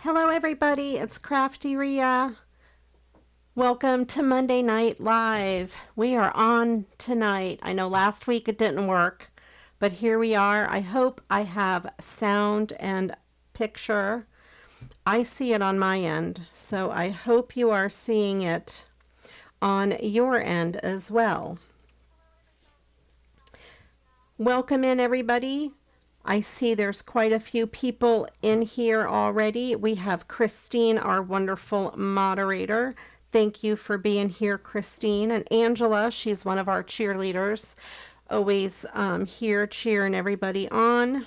Hello everybody, it's CraftyRia. Welcome to Monday Night Live. We are on tonight. I know last week it didn't work, but here we are. I hope I have sound and picture. I see it on my end, so I hope you are seeing it on your end as well. Welcome in everybody. I see there's quite a few people in here already. We have Christine, our wonderful moderator. Thank you for being here, Christine. And Angela, she's one of our cheerleaders, always here cheering everybody on.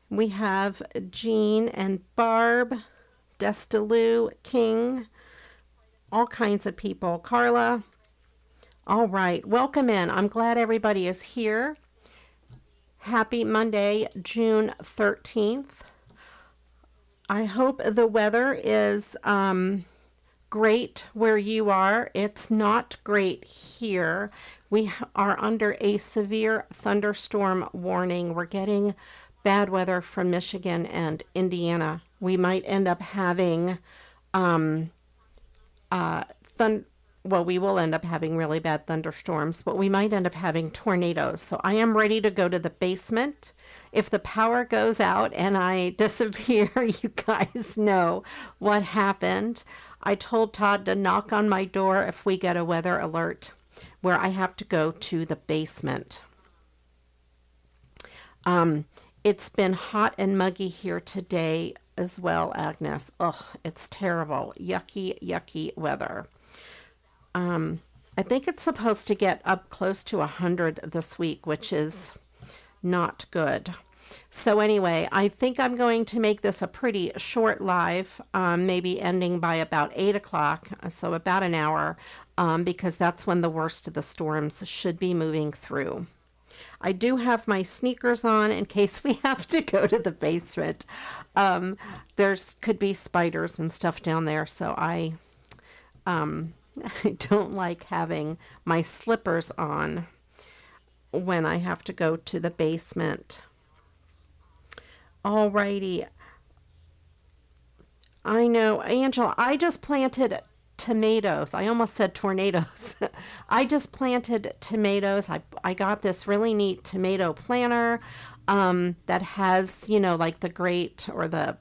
We have Jean and Barb, Destalou, King, all kinds of people. Carla. All right, welcome in. I'm glad everybody is here. Happy Monday, June 13th. I hope the weather is great where you are. It's not great here. We are under a severe thunderstorm warning. We're getting bad weather from Michigan and Indiana. We might end up having we will end up having really bad thunderstorms, but we might end up having tornadoes. So I am ready to go to the basement. If the power goes out and I disappear, you guys know what happened. I told Todd to knock on my door if we get a weather alert where I have to go to the basement. It's been hot and muggy here today as well, Agnes. Ugh, it's terrible. Yucky, yucky weather. I think it's supposed to get up close to 100 this week, which is not good. So anyway, I think I'm going to make this a pretty short live, maybe ending by about 8 o'clock, so about an hour, because that's when the worst of the storms should be moving through. I do have my sneakers on in case we have to go to the basement. There's could be spiders and stuff down there, so I don't like having my slippers on when I have to go to the basement. Alrighty. I know, Angela, I just planted tomatoes. I almost said tornadoes. I just planted tomatoes. I got this really neat tomato planter that has, like the grate or the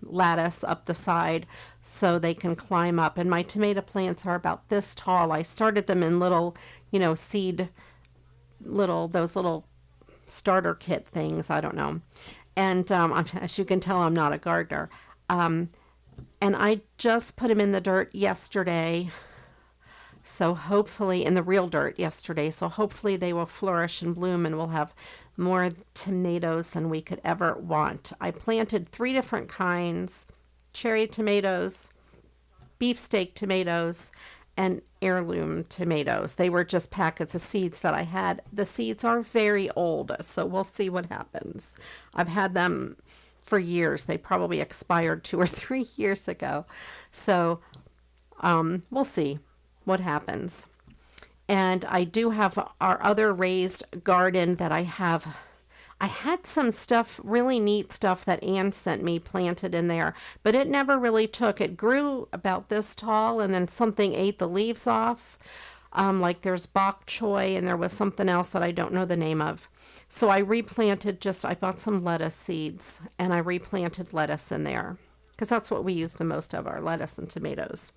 lattice up the side so they can climb up, and my tomato plants are about this tall. I started them in little those little starter kit things, I don't know, and as you can tell, I'm not a gardener, and I just put them in the dirt yesterday, so hopefully in the real dirt yesterday, so hopefully they will flourish and bloom and we'll have more tomatoes than we could ever want. I planted 3 different kinds: cherry tomatoes, beefsteak tomatoes, and heirloom tomatoes. They were just packets of seeds that I had. The seeds are very old, so we'll see what happens. I've had them for years. They probably expired 2 or 3 years ago. So we'll see what happens. And I do have our other raised garden that I have. I had some stuff, really neat stuff that Ann sent me planted in there, but it never really took. It grew about this tall and then something ate the leaves off. Like there's bok choy and there was something else that I don't know the name of. So I replanted I bought some lettuce seeds and I replanted lettuce in there because that's what we use the most of, our lettuce and tomatoes.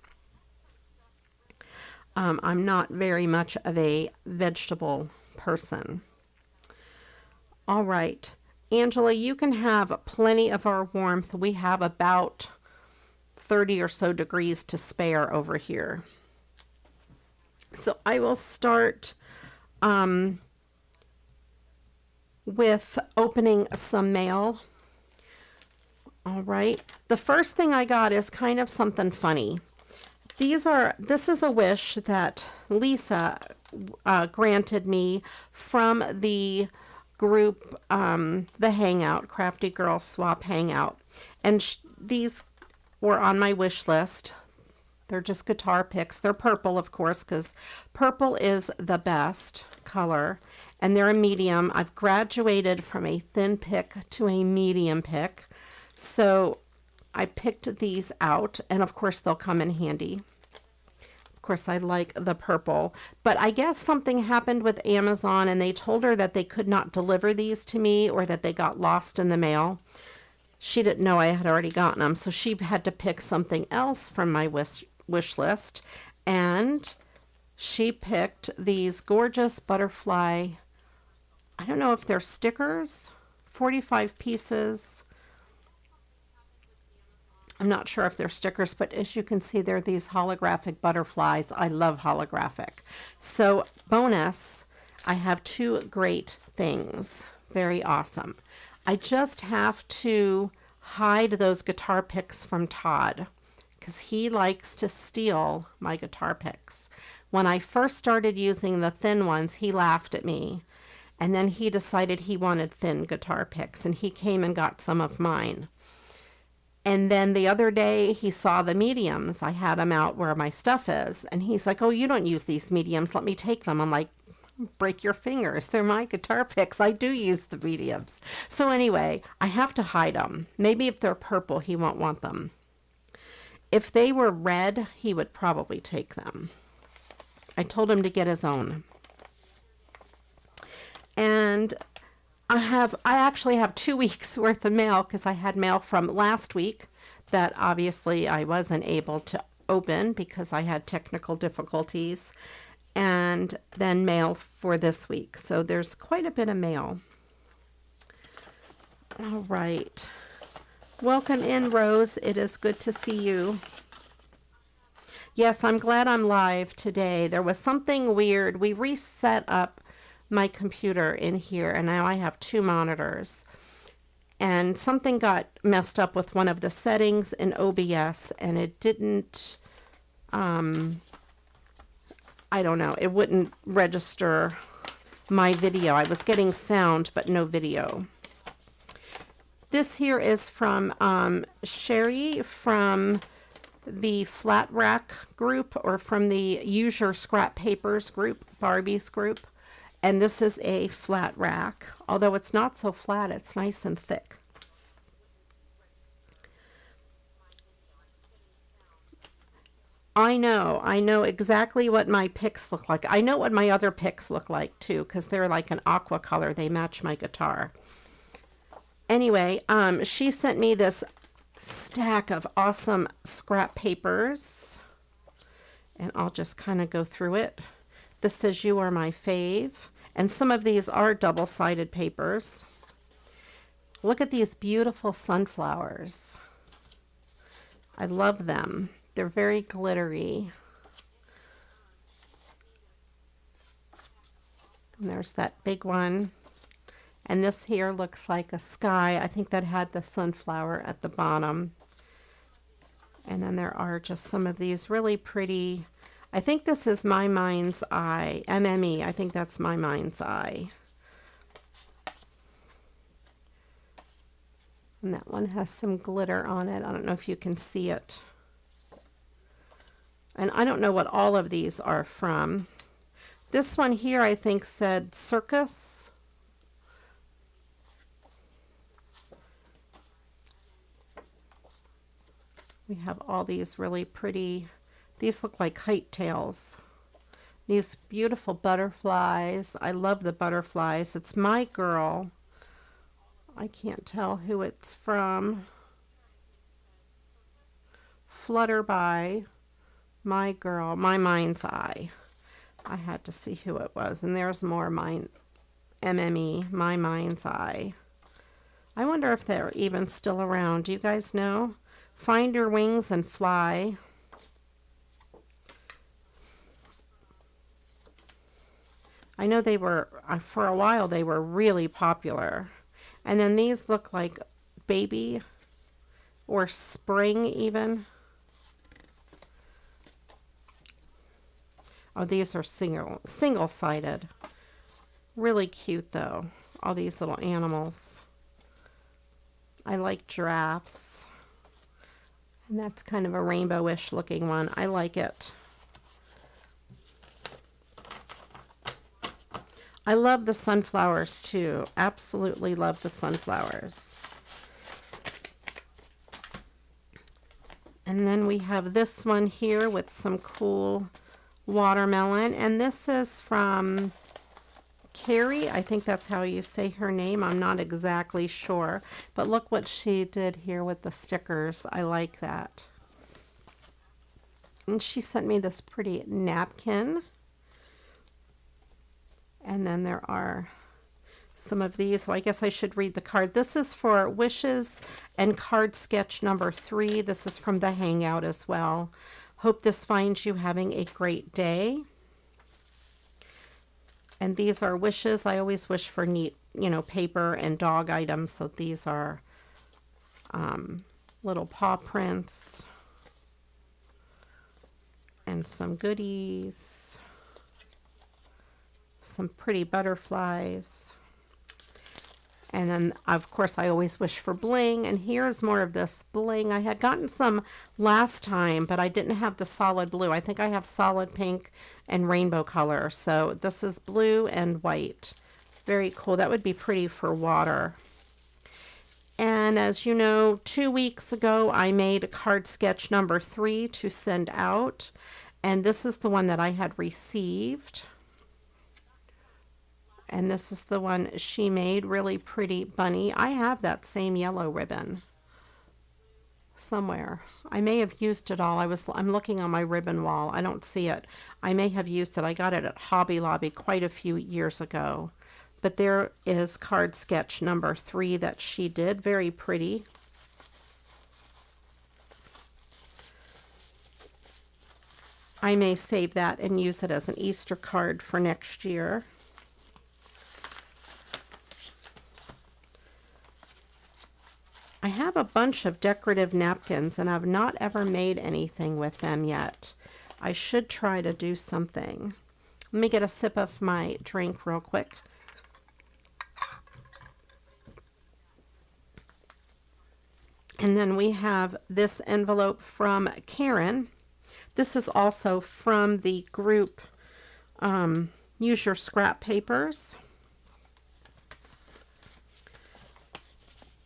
I'm not very much of a vegetable person. All right, Angela, you can have plenty of our warmth. We have about 30 or so degrees to spare over here. So I will start with opening some mail. All right, the first thing I got is kind of something funny. This is a wish that Lisa granted me from the group, the Hangout, Crafty Girl Swap Hangout. And these were on my wish list. They're just guitar picks. They're purple, of course, because purple is the best color. And they're a medium. I've graduated from a thin pick to a medium pick. So I picked these out, and of course they'll come in handy. Of course, I like the purple, but I guess something happened with Amazon and they told her that they could not deliver these to me, or that they got lost in the mail. She didn't know I had already gotten them, so she had to pick something else from my wish list, and she picked these gorgeous butterfly, I don't know if they're stickers, 45 pieces. I'm not sure if they're stickers, but as you can see, they're these holographic butterflies. I love holographic. So bonus, I have two great things. Very awesome. I just have to hide those guitar picks from Todd because he likes to steal my guitar picks. When I first started using the thin ones, he laughed at me. And then he decided he wanted thin guitar picks, and he came and got some of mine. And then the other day he saw the mediums. I had them out where my stuff is. And he's like, oh, you don't use these mediums. Let me take them. I'm like, break your fingers. They're my guitar picks. I do use the mediums. So anyway, I have to hide them. Maybe if they're purple, he won't want them. If they were red, he would probably take them. I told him to get his own. And I actually have 2 weeks worth of mail because I had mail from last week that obviously I wasn't able to open because I had technical difficulties, and then mail for this week. So there's quite a bit of mail. All right. Welcome in, Rose. It is good to see you. Yes, I'm glad I'm live today. There was something weird. We reset up my computer in here, and now I have two monitors, and something got messed up with one of the settings in OBS, and it didn't I don't know, it wouldn't register my video. I was getting sound but no video. This here is from Sherry from the Flat Rack group, or from the Use Your Scrap Papers group, Barbie's group. And this is a flat rack, although it's not so flat, it's nice and thick. I know exactly what my picks look like. I know what my other picks look like too, because they're like an aqua color. They match my guitar. Anyway, she sent me this stack of awesome scrap papers, and I'll just kind of go through it. This says you are my fave, and some of these are double-sided papers. Look at these beautiful sunflowers. I love them. They're very glittery. And there's that big one. And this here looks like a sky. I think that had the sunflower at the bottom. And then there are just some of these really pretty, I think this is My Mind's Eye, MME. I think that's My Mind's Eye. And that one has some glitter on it. I don't know if you can see it. And I don't know what all of these are from. This one here I think said Circus. We have all these really pretty, these look like kite tails. These beautiful butterflies. I love the butterflies. It's My Girl. I can't tell who it's from. Flutter by My Girl, My Mind's Eye. I had to see who it was. And there's more MME, My Mind's Eye. I wonder if they're even still around. Do you guys know? Find Your Wings and Fly. I know they were, for a while, they were really popular. And then these look like Baby or Spring even. Oh, these are single-sided. Really cute, though. All these little animals. I like giraffes. And that's kind of a rainbowish looking one. I like it. I love the sunflowers too. Absolutely love the sunflowers. And then we have this one here with some cool watermelon. And this is from Carrie. I think that's how you say her name. I'm not exactly sure. But look what she did here with the stickers. I like that. And she sent me this pretty napkin. And then there are some of these. So I guess I should read the card. This is for Wishes and card sketch number 3. This is from the Hangout as well. Hope this finds you having a great day. And these are wishes. I always wish for neat, you know, paper and dog items. So these are little paw prints and some goodies. Some pretty butterflies. And then, of course, I always wish for bling. And here's more of this bling. I had gotten some last time, but I didn't have the solid blue. I think I have solid pink and rainbow color. So this is blue and white. Very cool. That would be pretty for water. And as you know, 2 weeks ago, I made card sketch number 3 to send out. And this is the one that I had received. And this is the one she made, really pretty bunny. I have that same yellow ribbon somewhere. I may have used it all. I'm looking on my ribbon wall. I don't see it. I may have used it. I got it at Hobby Lobby quite a few years ago. But there is card sketch number 3 that she did. Very pretty. I may save that and use it as an Easter card for next year. I have a bunch of decorative napkins and I've not ever made anything with them yet. I should try to do something. Let me get a sip of my drink real quick. And then we have this envelope from Karen. This is also from the group Use Your Scrap Papers.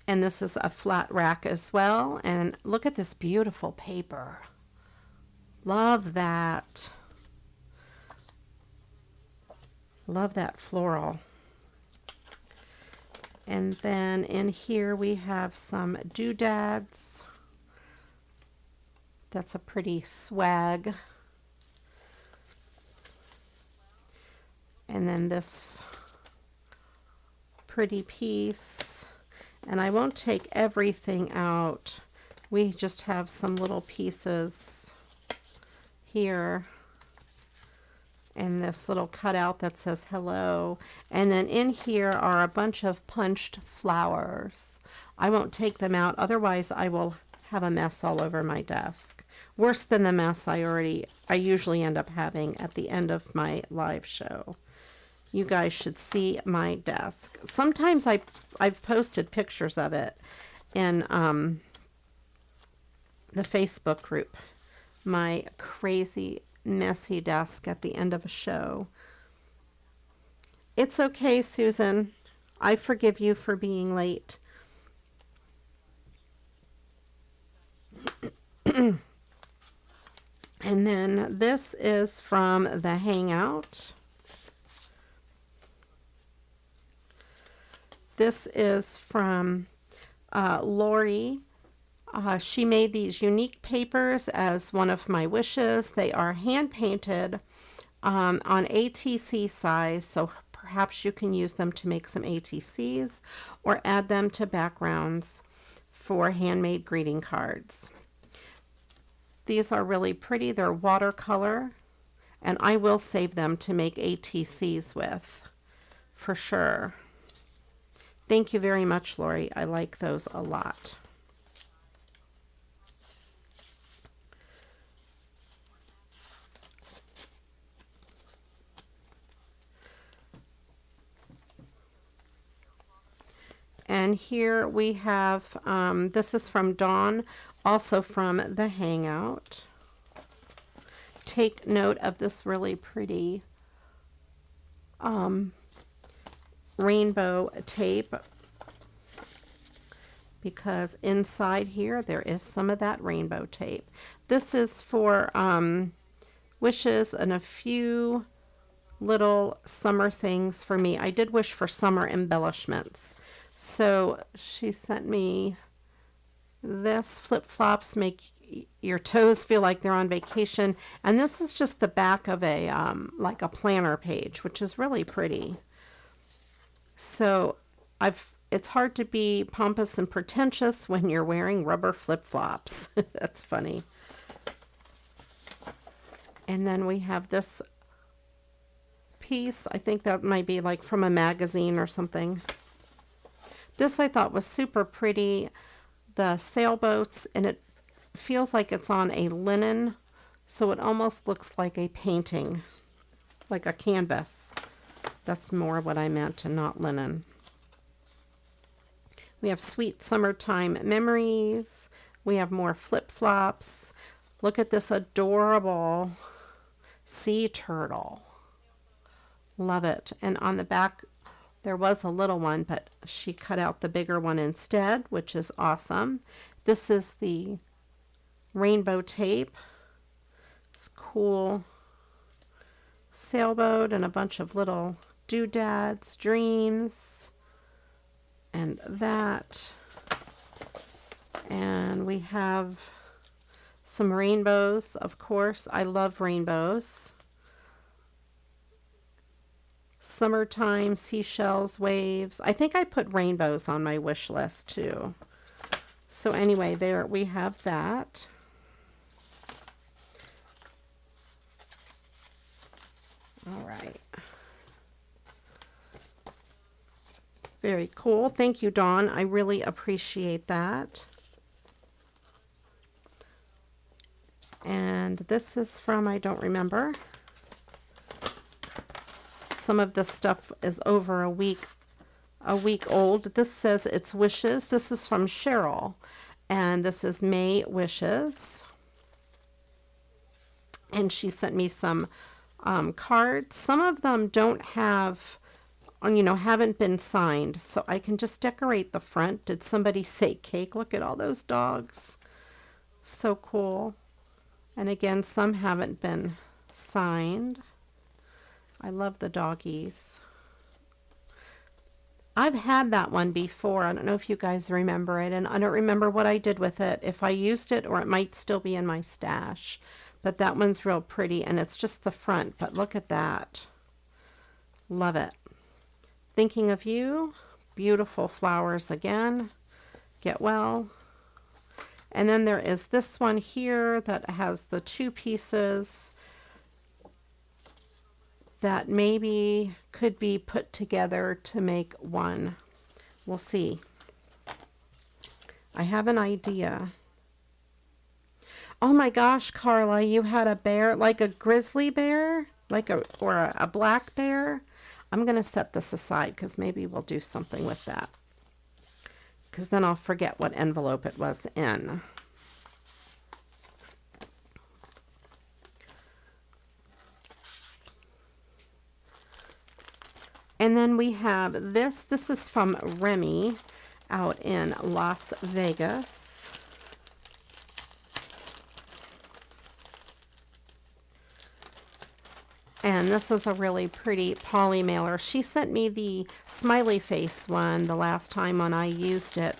And this is a flat rack as well. And look at this beautiful paper. Love that. Love that floral. And then in here we have some doodads. That's a pretty swag. And then this pretty piece. And I won't take everything out. We just have some little pieces here. And this little cutout that says hello. And then in here are a bunch of punched flowers. I won't take them out, otherwise I will have a mess all over my desk. Worse than the mess I usually end up having at the end of my live show. You guys should see my desk. Sometimes I've posted pictures of it in the Facebook group. My crazy, messy desk at the end of a show. It's okay, Susan. I forgive you for being late. And then this is from the Hangout. This is from Lori. She made these unique papers as one of my wishes. They are hand painted on ATC size, so perhaps you can use them to make some ATCs or add them to backgrounds for handmade greeting cards. These are really pretty. They're watercolor, and I will save them to make ATCs with, for sure. Thank you very much, Lori. I like those a lot. And here we have, this is from Dawn, also from the Hangout. Take note of this really pretty rainbow tape. because inside here there is some of that rainbow tape. This is for wishes and a few little summer things for me. I did wish for summer embellishments. So she sent me this. Flip-flops make your toes feel like they're on vacation. And this is just the back of a like a planner page, which is really pretty. So it's hard to be pompous and pretentious when you're wearing rubber flip-flops. That's funny. And then we have this piece. I think that might be like from a magazine or something. This I thought was super pretty. The sailboats, and it feels like it's on a linen, so it almost looks like a painting, like a canvas. That's more what I meant, and not linen. We have sweet summertime memories. We have more flip-flops. Look at this adorable sea turtle. Love it. And on the back, there was a little one, but she cut out the bigger one instead, which is awesome. This is the rainbow tape. It's cool. Sailboat and a bunch of little doodads, dreams, and that. And we have some rainbows, of course. I love rainbows. Summertime, seashells, waves. I think I put rainbows on my wish list too. So anyway, there we have that. All right. Very cool. Thank you, Dawn. I really appreciate that. And this is from, I don't remember. Some of this stuff is over a week old. This says it's wishes. This is from Cheryl, and this is May wishes. And she sent me some cards. Some of them don't have, haven't been signed, so I can just decorate the front. Did somebody say cake? Look at all those dogs. So cool. And again, some haven't been signed. I love the doggies. I've had that one before. I don't know if you guys remember it, and I don't remember what I did with it, if I used it, or it might still be in my stash. But that one's real pretty, and it's just the front, but look at that. Love it. Thinking of you. Beautiful flowers again. Get well. And then there is this one here that has the two pieces that maybe could be put together to make one. We'll see. I have an idea. Oh my gosh, Carla, you had a bear, like a grizzly bear, or a black bear. I'm gonna set this aside because maybe we'll do something with that, because then I'll forget what envelope it was in. And then we have this. This is from Remy out in Las Vegas. And this is a really pretty poly mailer. She sent me the smiley face one the last time when I used it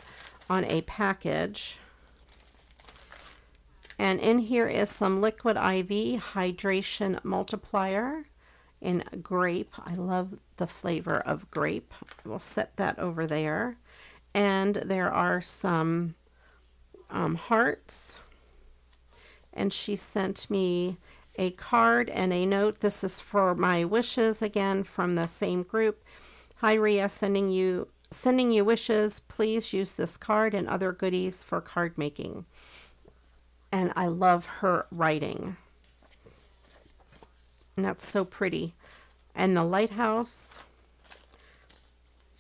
on a package. And in here is some Liquid IV Hydration Multiplier in grape. I love the flavor of grape. We'll set that over there. And there are some hearts. And she sent me a card and a note. This is for my wishes, again from the same group. Hi Ria, sending you wishes. Please use this card and other goodies for card making. And I love her writing. And that's so pretty. And the lighthouse.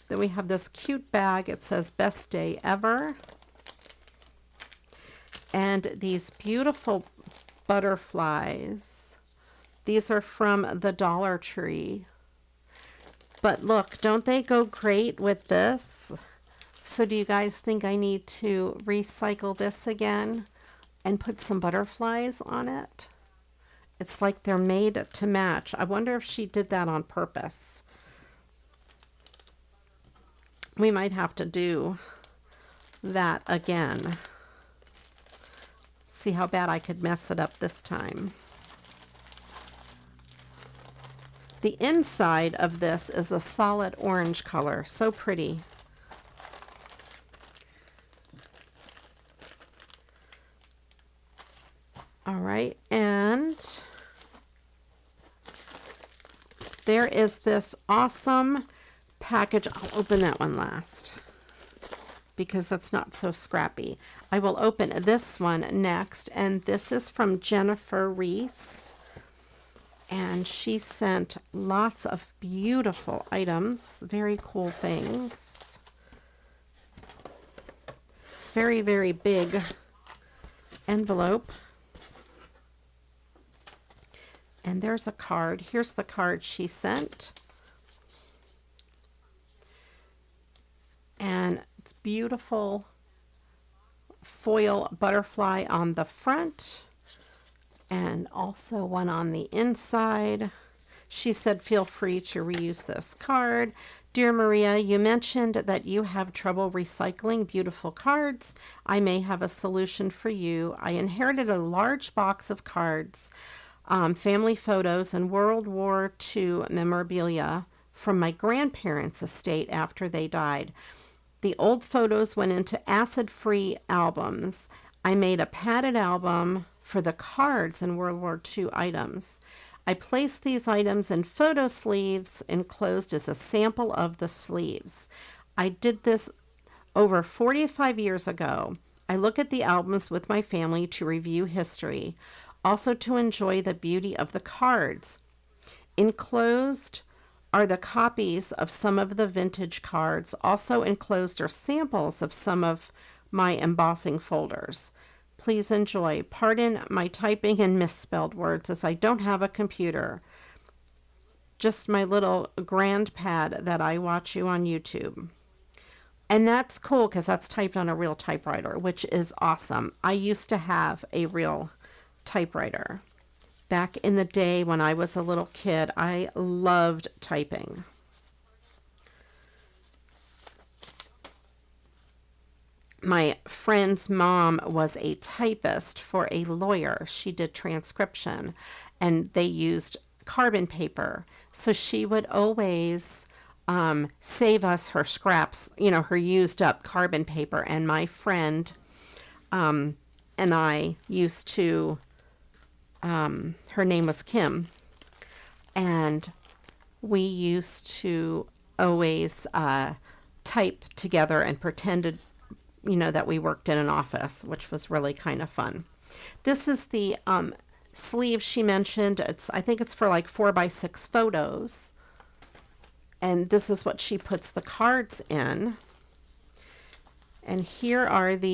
Then we have this cute bag. It says best day ever. And these beautiful butterflies. These are from the Dollar Tree. But look, don't they go great with this? So do you guys think I need to recycle this again and put some butterflies on it? It's like they're made to match. I wonder if she did that on purpose. We might have to do that again. See how bad I could mess it up this time. The inside of this is a solid orange color. So pretty. All right, and there is this awesome package. I'll open that one last because that's not so scrappy. I will open this one next, and this is from Jennifer Reese. And she sent lots of beautiful items, very cool things. It's very, very big envelope. And there's a card. Here's the card she sent. And it's beautiful foil butterfly on the front. And also one on the inside. She said, feel free to reuse this card. Dear Maria, you mentioned that you have trouble recycling beautiful cards. I may have a solution for you. I inherited a large box of cards, family photos, and World War II memorabilia from my grandparents' estate after they died. The old photos went into acid-free albums. I made a padded album for the cards and World War II items. I placed these items in photo sleeves enclosed as a sample of the sleeves. I did this over 45 years ago. I look at the albums with my family to review history, also to enjoy the beauty of the cards. Enclosed are the copies of some of the vintage cards. Also enclosed are samples of some of my embossing folders. Please enjoy. Pardon my typing and misspelled words as I don't have a computer. Just my little grand pad that I watch you on YouTube. And that's cool because that's typed on a real typewriter, which is awesome. I used to have a real typewriter. Back in the day when I was a little kid, I loved typing. My friend's mom was a typist for a lawyer. She did transcription, and they used carbon paper. So she would always save us her scraps, her used up carbon paper. And my friend and I used to, her name was Kim, and we used to always type together and pretended that we worked in an office, which was really kind of fun. This is the sleeve she mentioned. I think it's for like 4x6 photos. And this is what she puts the cards in. And here are the